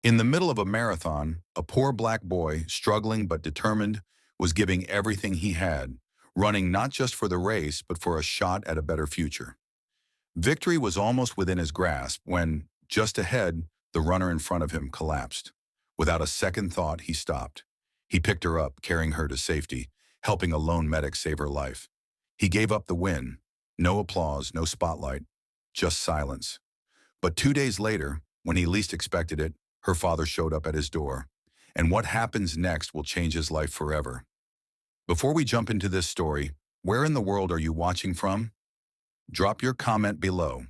In the middle of a marathon, a poor black boy, struggling but determined, was giving everything he had, running not just for the race but for a shot at a better future. Victory was almost within his grasp when, just ahead, the runner in front of him collapsed. Without a second thought, he stopped. He picked her up, carrying her to safety, helping a lone medic save her life. He gave up the win. No applause, no spotlight, just silence. But 2 days later, when he least expected it, her father showed up at his door. And what happens next will change his life forever. Before we jump into this story, where in the world are you watching from? Drop your comment below.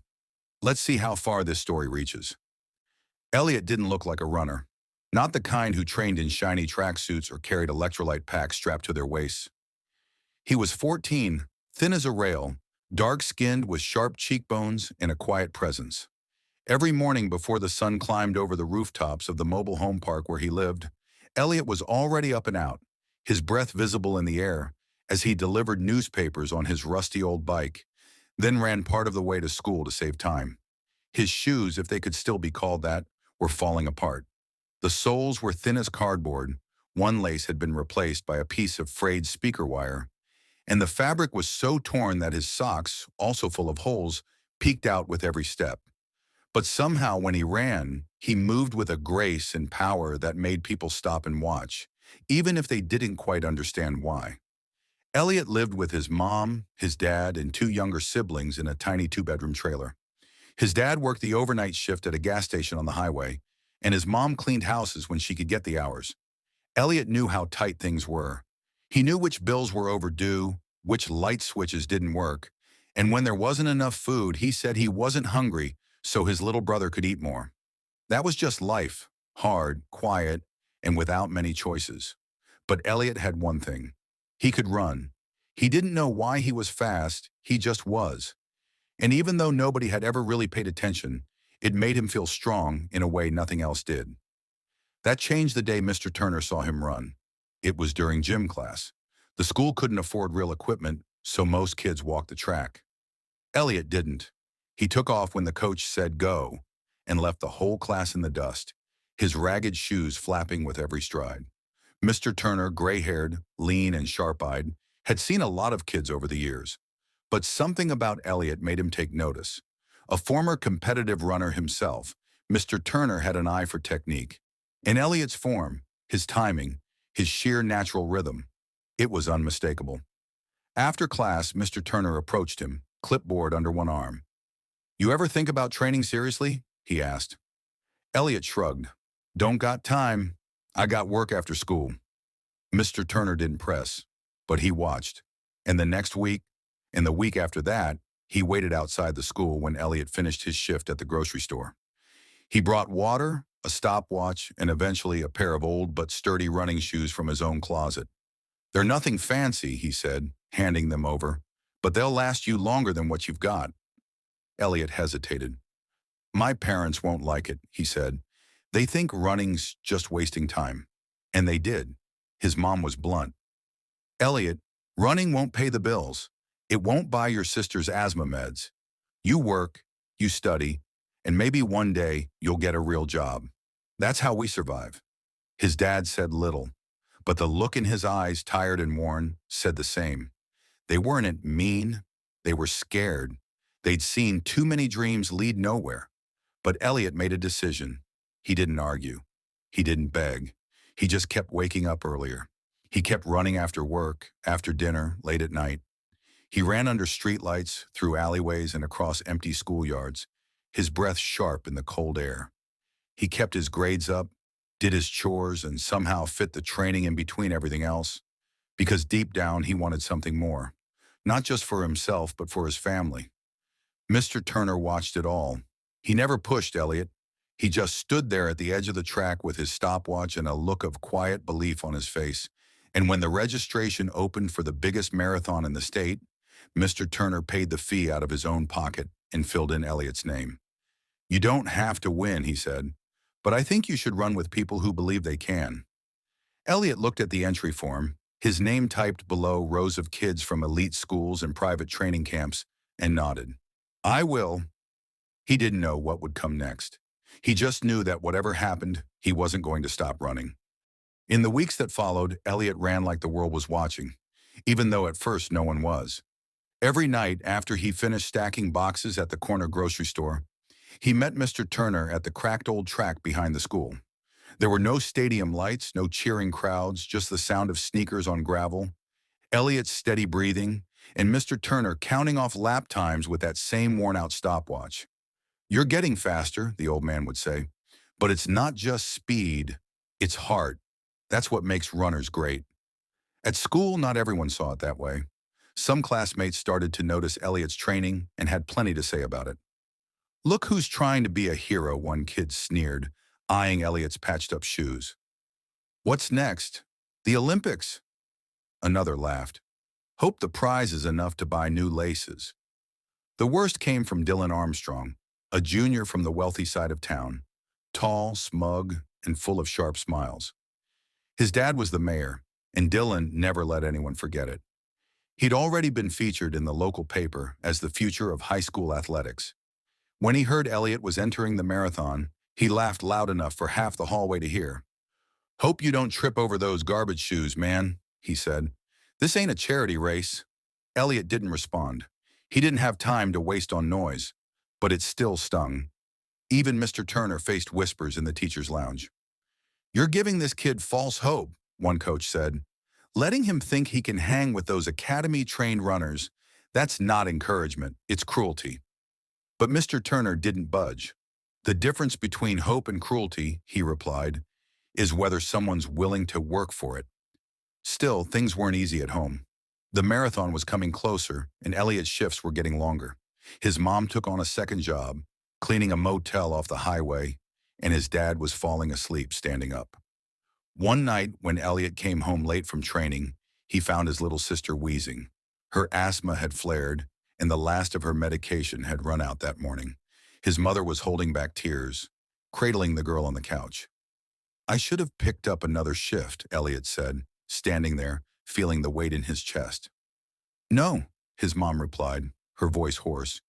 Let's see how far this story reaches. Elliot didn't look like a runner. Not the kind who trained in shiny tracksuits or carried electrolyte packs strapped to their waists. He was 14, thin as a rail, dark-skinned with sharp cheekbones and a quiet presence. Every morning before the sun climbed over the rooftops of the mobile home park where he lived, Elliot was already up and out, his breath visible in the air, as he delivered newspapers on his rusty old bike, then ran part of the way to school to save time. His shoes, if they could still be called that, were falling apart. The soles were thin as cardboard, one lace had been replaced by a piece of frayed speaker wire, and the fabric was so torn that his socks, also full of holes, peeked out with every step. But somehow when he ran, he moved with a grace and power that made people stop and watch, even if they didn't quite understand why. Elliot lived with his mom, his dad, and two younger siblings in a tiny two-bedroom trailer. His dad worked the overnight shift at a gas station on the highway, and his mom cleaned houses when she could get the hours. Elliot knew how tight things were. He knew which bills were overdue, which light switches didn't work, and when there wasn't enough food, he said he wasn't hungry so his little brother could eat more. That was just life, hard, quiet, and without many choices. But Elliot had one thing. He could run. He didn't know why he was fast, he just was. And even though nobody had ever really paid attention, it made him feel strong in a way nothing else did. That changed the day Mr. Turner saw him run. It was during gym class. The school couldn't afford real equipment, so most kids walked the track. Elliot didn't. He took off when the coach said go, and left the whole class in the dust, his ragged shoes flapping with every stride. Mr. Turner, gray-haired, lean and sharp-eyed, had seen a lot of kids over the years. But something about Elliot made him take notice. A former competitive runner himself, Mr. Turner had an eye for technique. In Elliot's form, his timing, his sheer natural rhythm, it was unmistakable. After class, Mr. Turner approached him, clipboard under one arm. "You ever think about training seriously?" he asked. Elliot shrugged. "Don't got time. I got work after school." Mr. Turner didn't press, but he watched. And the next week, and the week after that, he waited outside the school when Elliot finished his shift at the grocery store. He brought water, a stopwatch, and eventually a pair of old but sturdy running shoes from his own closet. "They're nothing fancy," he said, handing them over, "but they'll last you longer than what you've got." Elliot hesitated. "My parents won't like it," he said. "They think running's just wasting time." And they did. His mom was blunt. "Elliot, running won't pay the bills. It won't buy your sister's asthma meds. You work, you study, and maybe one day you'll get a real job. That's how we survive." His dad said little, but the look in his eyes, tired and worn, said the same. They weren't mean, they were scared. They'd seen too many dreams lead nowhere. But Elliot made a decision. He didn't argue. He didn't beg. He just kept waking up earlier. He kept running after work, after dinner, late at night. He ran under streetlights, through alleyways, and across empty schoolyards, his breath sharp in the cold air. He kept his grades up, did his chores, and somehow fit the training in between everything else. Because deep down, he wanted something more. Not just for himself, but for his family. Mr. Turner watched it all. He never pushed Elliot. He just stood there at the edge of the track with his stopwatch and a look of quiet belief on his face. And when the registration opened for the biggest marathon in the state, Mr. Turner paid the fee out of his own pocket and filled in Elliot's name. "You don't have to win," he said, "but I think you should run with people who believe they can." Elliot looked at the entry form, his name typed below rows of kids from elite schools and private training camps, and nodded. "I will." He didn't know what would come next. He just knew that whatever happened, he wasn't going to stop running. In the weeks that followed, Elliot ran like the world was watching, even though at first no one was. Every night after he finished stacking boxes at the corner grocery store, he met Mr. Turner at the cracked old track behind the school. There were no stadium lights, no cheering crowds, just the sound of sneakers on gravel, Elliot's steady breathing, and Mr. Turner counting off lap times with that same worn-out stopwatch. "You're getting faster," the old man would say, "but it's not just speed, it's heart. That's what makes runners great." At school, not everyone saw it that way. Some classmates started to notice Elliot's training and had plenty to say about it. "Look who's trying to be a hero," one kid sneered, eyeing Elliot's patched-up shoes. "What's next? The Olympics?" Another laughed. "Hope the prize is enough to buy new laces." The worst came from Dylan Armstrong, a junior from the wealthy side of town, tall, smug, and full of sharp smiles. His dad was the mayor, and Dylan never let anyone forget it. He'd already been featured in the local paper as the future of high school athletics. When he heard Elliot was entering the marathon, he laughed loud enough for half the hallway to hear. "Hope you don't trip over those garbage shoes, man," he said. "This ain't a charity race." Elliot didn't respond. He didn't have time to waste on noise, but it still stung. Even Mr. Turner faced whispers in the teacher's lounge. "You're giving this kid false hope," one coach said. "Letting him think he can hang with those academy-trained runners, that's not encouragement, it's cruelty." But Mr. Turner didn't budge. "The difference between hope and cruelty," he replied, "is whether someone's willing to work for it." Still, things weren't easy at home. The marathon was coming closer, and Elliot's shifts were getting longer. His mom took on a second job, cleaning a motel off the highway, and his dad was falling asleep standing up. One night, when Elliot came home late from training, he found his little sister wheezing. Her asthma had flared, and the last of her medication had run out that morning. His mother was holding back tears, cradling the girl on the couch. "I should have picked up another shift," Elliot said, standing there, feeling the weight in his chest. "No," his mom replied, her voice hoarse.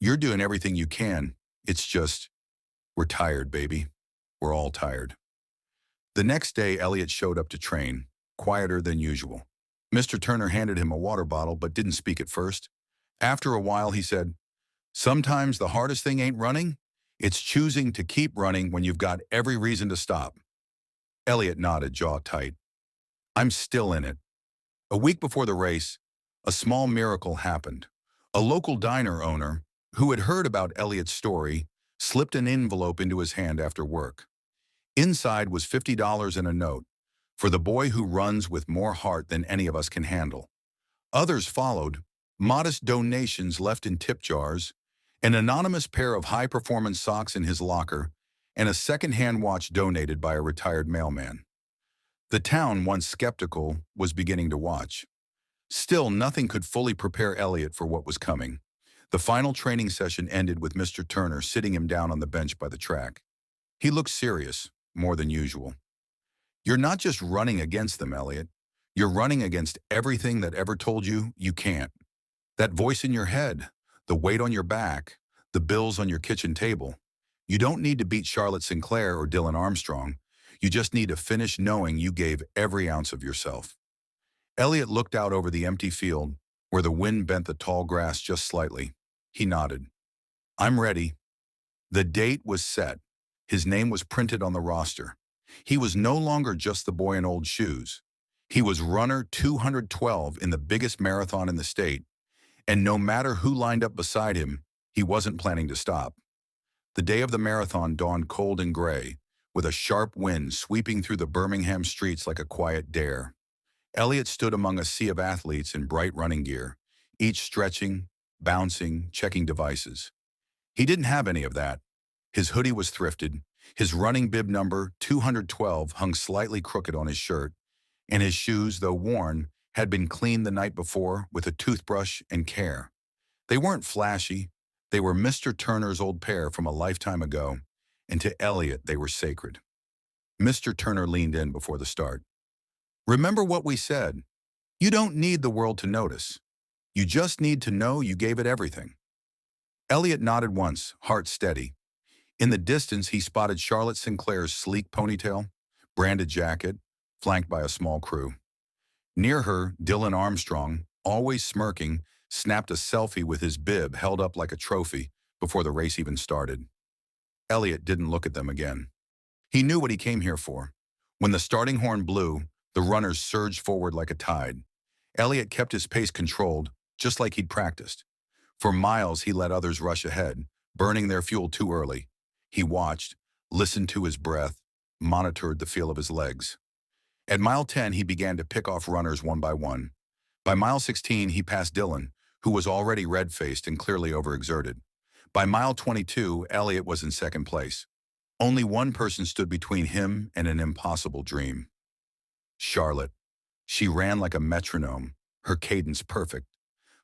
"You're doing everything you can. It's just, we're tired, baby. We're all tired." The next day, Elliot showed up to train, quieter than usual. Mr. Turner handed him a water bottle but didn't speak at first. After a while, he said, "Sometimes the hardest thing ain't running. It's choosing to keep running when you've got every reason to stop." Elliot nodded, jaw tight. "I'm still in it." A week before the race, a small miracle happened. A local diner owner, who had heard about Elliot's story, slipped an envelope into his hand after work. Inside was $50 and a note, "For the boy who runs with more heart than any of us can handle." Others followed, modest donations left in tip jars, an anonymous pair of high-performance socks in his locker, and a second-hand watch donated by a retired mailman. The town, once skeptical, was beginning to watch. Still, nothing could fully prepare Elliot for what was coming. The final training session ended with Mr. Turner sitting him down on the bench by the track. He looked serious, more than usual. "You're not just running against them, Elliot. You're running against everything that ever told you you can't. That voice in your head, the weight on your back, the bills on your kitchen table. You don't need to beat Charlotte Sinclair or Dylan Armstrong. You just need to finish knowing you gave every ounce of yourself." Elliot looked out over the empty field, where the wind bent the tall grass just slightly. He nodded. "I'm ready." The date was set. His name was printed on the roster. He was no longer just the boy in old shoes. He was runner 212 in the biggest marathon in the state, and no matter who lined up beside him, he wasn't planning to stop. The day of the marathon dawned cold and gray, with a sharp wind sweeping through the Birmingham streets like a quiet dare. Elliot stood among a sea of athletes in bright running gear, each stretching, bouncing, checking devices. He didn't have any of that. His hoodie was thrifted, his running bib number 212 hung slightly crooked on his shirt, and his shoes, though worn, had been cleaned the night before with a toothbrush and care. They weren't flashy. They were Mr. Turner's old pair from a lifetime ago, and to Elliot they were sacred. Mr. Turner leaned in before the start. "Remember what we said. You don't need the world to notice. You just need to know you gave it everything." Elliot nodded once, heart steady. In the distance, he spotted Charlotte Sinclair's sleek ponytail, branded jacket, flanked by a small crew. Near her, Dylan Armstrong, always smirking, snapped a selfie with his bib held up like a trophy before the race even started. Elliot didn't look at them again. He knew what he came here for. When the starting horn blew, the runners surged forward like a tide. Elliot kept his pace controlled, just like he'd practiced. For miles, he let others rush ahead, burning their fuel too early. He watched, listened to his breath, monitored the feel of his legs. At mile 10, he began to pick off runners one by one. By mile 16, he passed Dylan, who was already red-faced and clearly overexerted. By mile 22, Elliot was in second place. Only one person stood between him and an impossible dream. Charlotte. She ran like a metronome, her cadence perfect.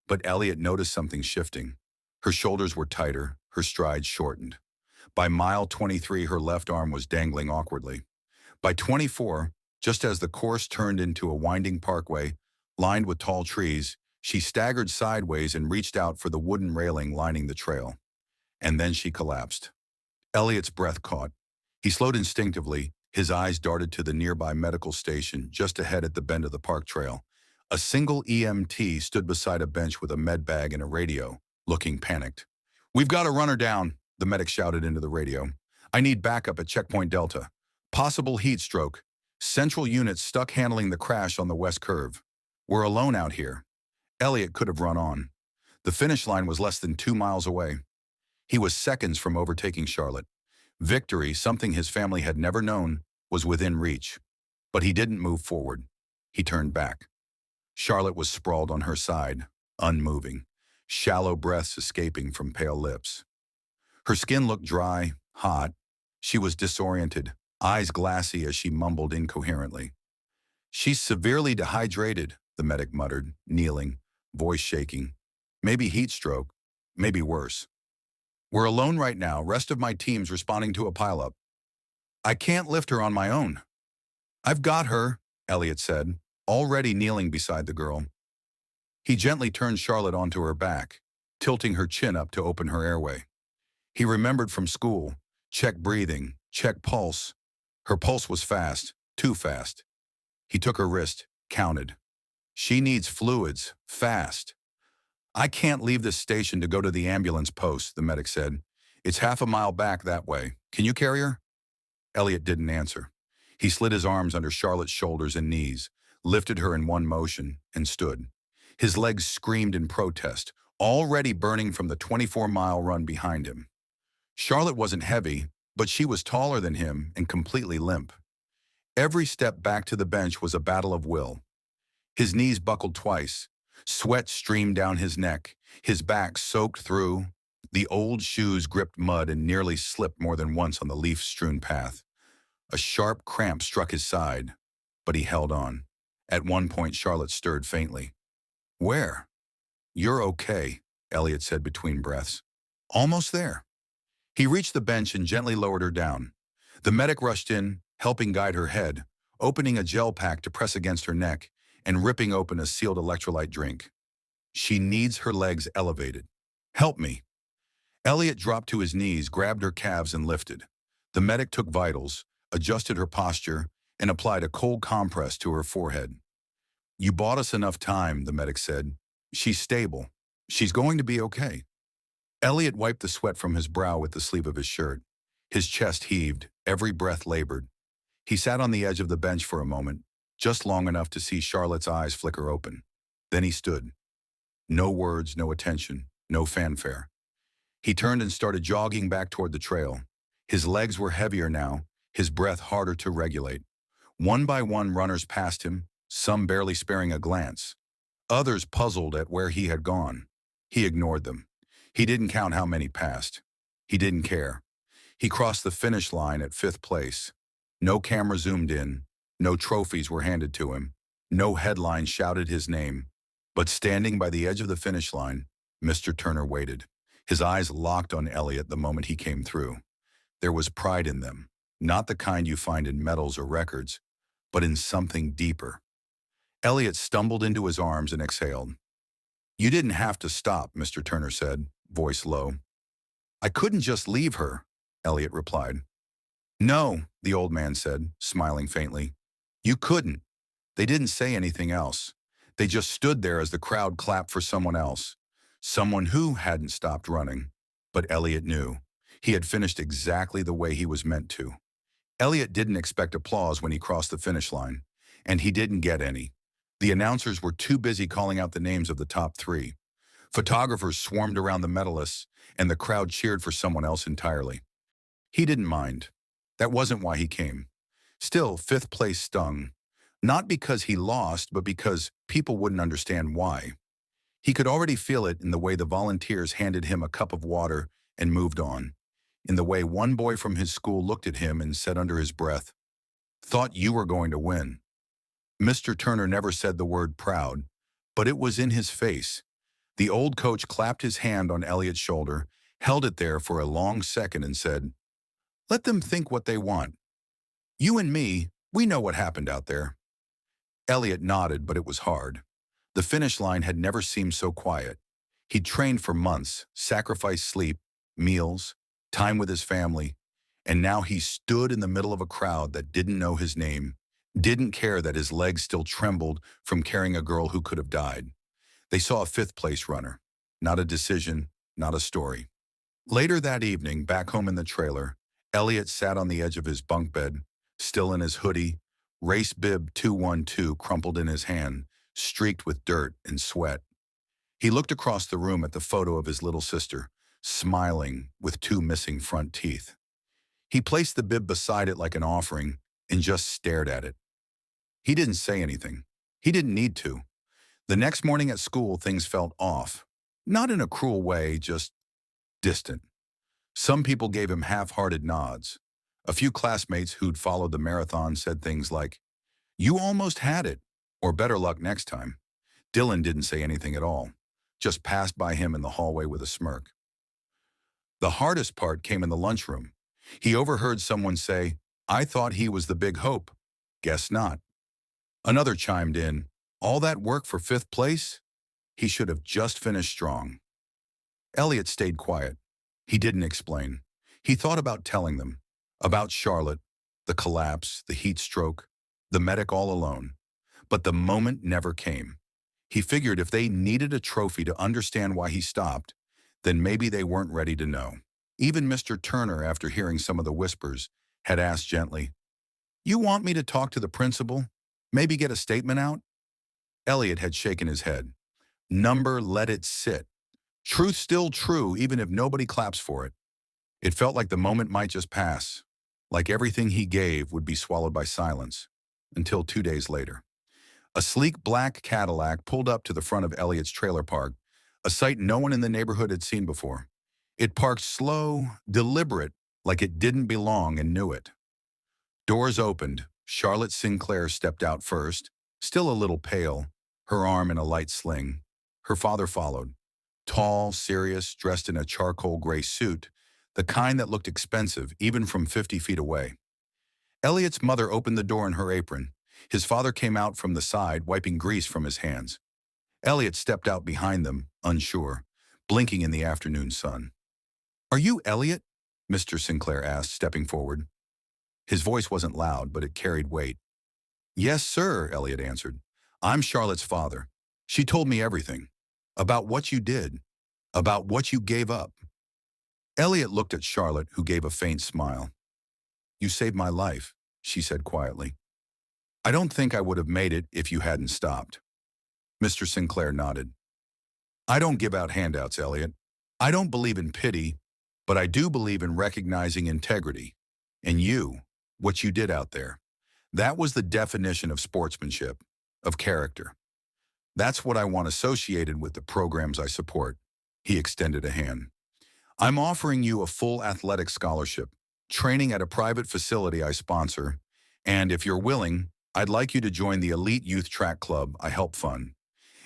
But Elliot noticed something shifting. Her shoulders were tighter, her stride shortened. By mile 23, her left arm was dangling awkwardly. By 24, just as the course turned into a winding parkway, lined with tall trees, she staggered sideways and reached out for the wooden railing lining the trail. And then she collapsed. Elliot's breath caught. He slowed instinctively, his eyes darted to the nearby medical station just ahead at the bend of the park trail. A single EMT stood beside a bench with a med bag and a radio, looking panicked. "We've got a runner down," the medic shouted into the radio. "I need backup at checkpoint Delta. Possible heat stroke. Central units stuck handling the crash on the west curve. We're alone out here." Elliot could have run on. The finish line was less than 2 miles away. He was seconds from overtaking Charlotte. Victory, something his family had never known, was within reach. But he didn't move forward. He turned back. Charlotte was sprawled on her side, unmoving, shallow breaths escaping from pale lips. Her skin looked dry, hot. She was disoriented, eyes glassy as she mumbled incoherently. "She's severely dehydrated," the medic muttered, kneeling, voice shaking. "Maybe heat stroke, maybe worse. We're alone right now, rest of my team's responding to a pileup. I can't lift her on my own." "I've got her," Elliot said, already kneeling beside the girl. He gently turned Charlotte onto her back, tilting her chin up to open her airway. He remembered from school, check breathing, check pulse. Her pulse was fast, too fast. He took her wrist, counted. "She needs fluids, fast." "I can't leave this station to go to the ambulance post," the medic said. "It's half a mile back that way. Can you carry her?" Elliot didn't answer. He slid his arms under Charlotte's shoulders and knees, lifted her in one motion, and stood. His legs screamed in protest, already burning from the 24-mile run behind him. Charlotte wasn't heavy, but she was taller than him and completely limp. Every step back to the bench was a battle of will. His knees buckled twice. Sweat streamed down his neck, his back soaked through. The old shoes gripped mud and nearly slipped more than once on the leaf-strewn path. A sharp cramp struck his side, but he held on. At one point, Charlotte stirred faintly. "Where?" "You're okay," Elliot said between breaths. "Almost there." He reached the bench and gently lowered her down. The medic rushed in, helping guide her head, opening a gel pack to press against her neck, and ripping open a sealed electrolyte drink. "She needs her legs elevated. Help me." Elliot dropped to his knees, grabbed her calves, and lifted. The medic took vitals, adjusted her posture, and applied a cold compress to her forehead. "You bought us enough time," the medic said. "She's stable. She's going to be okay." Elliot wiped the sweat from his brow with the sleeve of his shirt. His chest heaved, every breath labored. He sat on the edge of the bench for a moment, just long enough to see Charlotte's eyes flicker open. Then he stood. No words, no attention, no fanfare. He turned and started jogging back toward the trail. His legs were heavier now, his breath harder to regulate. One by one, runners passed him, some barely sparing a glance. Others puzzled at where he had gone. He ignored them. He didn't count how many passed. He didn't care. He crossed the finish line at 5th place. No camera zoomed in. No trophies were handed to him. No headline shouted his name. But standing by the edge of the finish line, Mr. Turner waited. His eyes locked on Elliot the moment he came through. There was pride in them, not the kind you find in medals or records, but in something deeper. Elliot stumbled into his arms and exhaled. "You didn't have to stop," Mr. Turner said, voice low. "I couldn't just leave her." Elliot replied. No, the old man said, smiling faintly. You couldn't. They didn't say anything else. They just stood there as the crowd clapped for someone else. Someone who hadn't stopped running. But Elliot knew. He had finished exactly the way he was meant to. Elliot didn't expect applause when he crossed the finish line, and he didn't get any. The announcers were too busy calling out the names of the top three. Photographers swarmed around the medalists, and the crowd cheered for someone else entirely. He didn't mind. That wasn't why he came. Still, fifth place stung. Not because he lost, but because people wouldn't understand why. He could already feel it in the way the volunteers handed him a cup of water and moved on. In the way one boy from his school looked at him and said under his breath, "Thought you were going to win." Mr. Turner never said the word proud, but it was in his face. The old coach clapped his hand on Elliot's shoulder, held it there for a long second and said, "Let them think what they want. You and me, we know what happened out there." Elliot nodded, but it was hard. The finish line had never seemed so quiet. He'd trained for months, sacrificed sleep, meals, time with his family, and now he stood in the middle of a crowd that didn't know his name, didn't care that his legs still trembled from carrying a girl who could have died. They saw a fifth-place runner, not a decision, not a story. Later that evening, back home in the trailer, Elliot sat on the edge of his bunk bed, still in his hoodie, race bib 212 crumpled in his hand, streaked with dirt and sweat. He looked across the room at the photo of his little sister, smiling with two missing front teeth. He placed the bib beside it like an offering and just stared at it. He didn't say anything. He didn't need to. The next morning at school, things felt off. Not in a cruel way, just distant. Some people gave him half-hearted nods. A few classmates who'd followed the marathon said things like, "You almost had it," or "Better luck next time." Dylan didn't say anything at all, just passed by him in the hallway with a smirk. The hardest part came in the lunchroom. He overheard someone say, "I thought he was the big hope." Guess not. Another chimed in, "All that work for fifth place? He should have just finished strong." Elliot stayed quiet. He didn't explain. He thought about telling them, about Charlotte, the collapse, the heat stroke, the medic all alone. But the moment never came. He figured if they needed a trophy to understand why he stopped, then maybe they weren't ready to know. Even Mr. Turner, after hearing some of the whispers, had asked gently, "You want me to talk to the principal? Maybe get a statement out?" Elliot had shaken his head. Number, let it sit. Truth still true, even if nobody claps for it. It felt like the moment might just pass, like everything he gave would be swallowed by silence, until 2 days later. A sleek black Cadillac pulled up to the front of Elliot's trailer park, a sight no one in the neighborhood had seen before. It parked slow, deliberate, like it didn't belong and knew it. Doors opened. Charlotte Sinclair stepped out first, still a little pale, her arm in a light sling. Her father followed. Tall, serious, dressed in a charcoal gray suit, the kind that looked expensive even from 50 feet away. Elliot's mother opened the door in her apron. His father came out from the side, wiping grease from his hands. Elliot stepped out behind them, unsure, blinking in the afternoon sun. "Are you Elliot?" Mr. Sinclair asked, stepping forward. His voice wasn't loud, but it carried weight. "Yes, sir," Elliot answered. "I'm Charlotte's father. She told me everything. About what you did. About what you gave up." Elliot looked at Charlotte, who gave a faint smile. "You saved my life," she said quietly. "I don't think I would have made it if you hadn't stopped." Mr. Sinclair nodded. "I don't give out handouts, Elliot. I don't believe in pity, but I do believe in recognizing integrity. And you, what you did out there, that was the definition of sportsmanship, of character. That's what I want associated with the programs I support." He extended a hand. "I'm offering you a full athletic scholarship, training at a private facility I sponsor, and if you're willing, I'd like you to join the elite youth track club I help fund.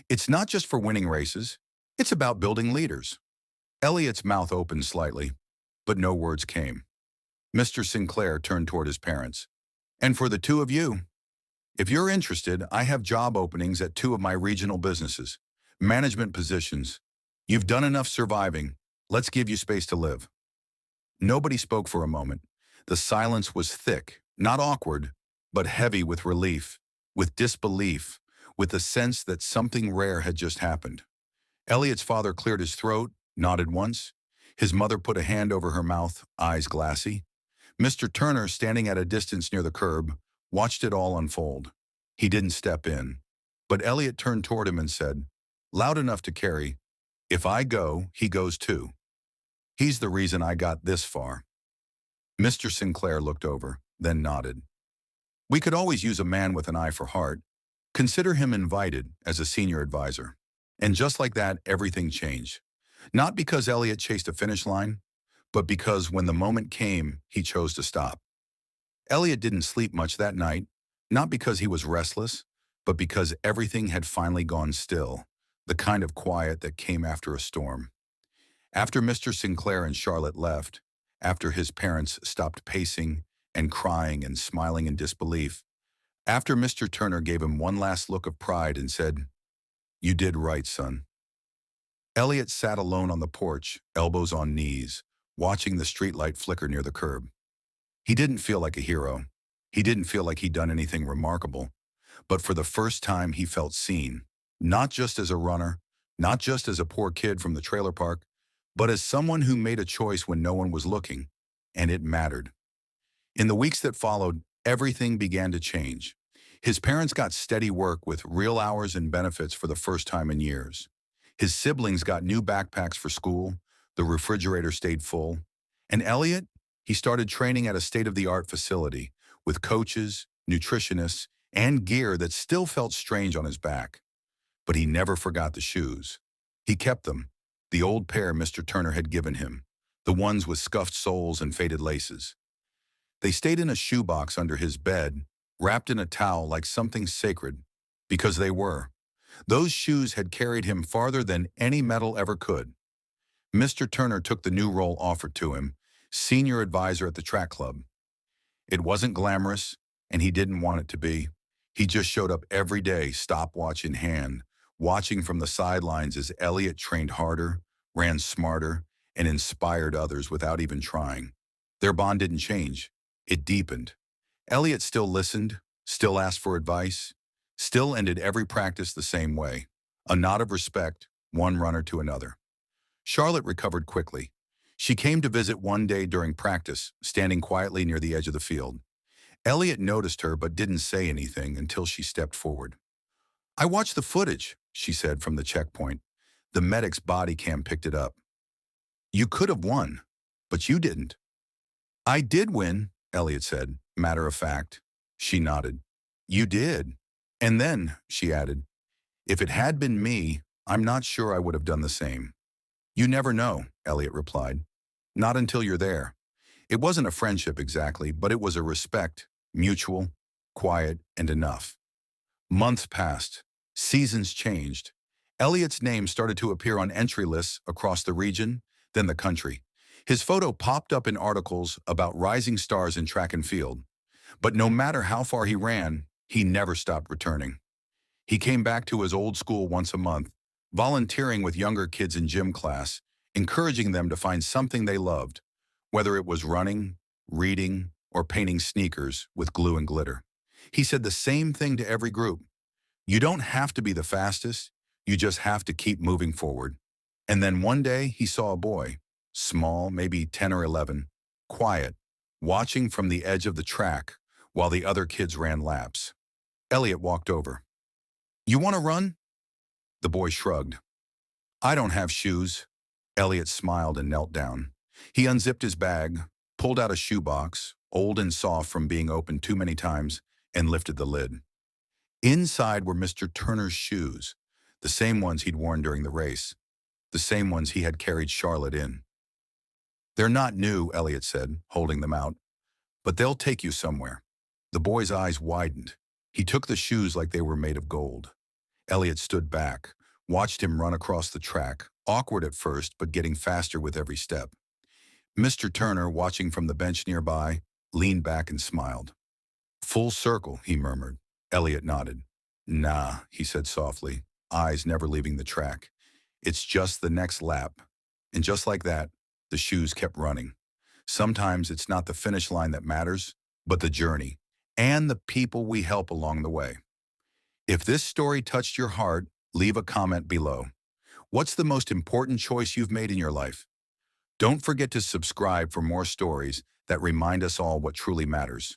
It's not just for winning races, it's about building leaders." Elliot's mouth opened slightly, but no words came. Mr. Sinclair turned toward his parents. "And for the two of you, if you're interested, I have job openings at 2 of my regional businesses, management positions. You've done enough surviving. Let's give you space to live." Nobody spoke for a moment. The silence was thick, not awkward, but heavy with relief, with disbelief, with the sense that something rare had just happened. Elliot's father cleared his throat, nodded once. His mother put a hand over her mouth, eyes glassy. Mr. Turner, standing at a distance near the curb, watched it all unfold. He didn't step in. But Elliot turned toward him and said, loud enough to carry, "If I go, he goes too. He's the reason I got this far." Mr. Sinclair looked over, then nodded. "We could always use a man with an eye for heart. Consider him invited as a senior advisor." And just like that, everything changed. Not because Elliot chased a finish line, but because when the moment came, he chose to stop. Elliot didn't sleep much that night, not because he was restless, but because everything had finally gone still, the kind of quiet that came after a storm. After Mr. Sinclair and Charlotte left, after his parents stopped pacing and crying and smiling in disbelief, after Mr. Turner gave him one last look of pride and said, "You did right, son." Elliot sat alone on the porch, elbows on knees, watching the streetlight flicker near the curb. He didn't feel like a hero. He didn't feel like he'd done anything remarkable. But for the first time, he felt seen, not just as a runner, not just as a poor kid from the trailer park, but as someone who made a choice when no one was looking, and it mattered. In the weeks that followed, everything began to change. His parents got steady work with real hours and benefits for the first time in years. His siblings got new backpacks for school, the refrigerator stayed full, and Elliot, he started training at a state-of-the-art facility with coaches, nutritionists, and gear that still felt strange on his back. But he never forgot the shoes. He kept them, the old pair Mr. Turner had given him, the ones with scuffed soles and faded laces. They stayed in a shoebox under his bed, wrapped in a towel like something sacred, because they were. Those shoes had carried him farther than any medal ever could. Mr. Turner took the new role offered to him, senior advisor at the track club. It wasn't glamorous, and he didn't want it to be. He just showed up every day, stopwatch in hand, watching from the sidelines as Elliot trained harder, ran smarter, and inspired others without even trying. Their bond didn't change. It deepened. Elliot still listened, still asked for advice, still ended every practice the same way. A nod of respect, one runner to another. Charlotte recovered quickly. She came to visit one day during practice, standing quietly near the edge of the field. Elliot noticed her but didn't say anything until she stepped forward. "I watched the footage," she said from the checkpoint. "The medic's body cam picked it up. You could have won, but you didn't." "I did win," Elliot said, matter of fact. She nodded. "You did." And then, she added, "If it had been me, I'm not sure I would have done the same." "You never know," Elliot replied. "Not until you're there." It wasn't a friendship exactly, but it was a respect, mutual, quiet, and enough. Months passed. Seasons changed. Elliot's name started to appear on entry lists across the region, then the country. His photo popped up in articles about rising stars in track and field. But no matter how far he ran, he never stopped returning. He came back to his old school once a month, volunteering with younger kids in gym class, encouraging them to find something they loved, whether it was running, reading, or painting sneakers with glue and glitter. He said the same thing to every group. You don't have to be the fastest, you just have to keep moving forward. And then one day he saw a boy, small, maybe 10 or 11, quiet, watching from the edge of the track while the other kids ran laps. Elliot walked over. "You want to run?" The boy shrugged. "I don't have shoes." Elliot smiled and knelt down. He unzipped his bag, pulled out a shoebox, old and soft from being opened too many times, and lifted the lid. Inside were Mr. Turner's shoes, the same ones he'd worn during the race, the same ones he had carried Charlotte in. "They're not new," Elliot said, holding them out, "but they'll take you somewhere." The boy's eyes widened. He took the shoes like they were made of gold. Elliot stood back, watched him run across the track, awkward at first, but getting faster with every step. Mr. Turner, watching from the bench nearby, leaned back and smiled. "Full circle," he murmured. Elliot nodded. "Nah," he said softly, eyes never leaving the track. "It's just the next lap." And just like that, the shoes kept running. Sometimes it's not the finish line that matters, but the journey and the people we help along the way. If this story touched your heart, leave a comment below. What's the most important choice you've made in your life? Don't forget to subscribe for more stories that remind us all what truly matters.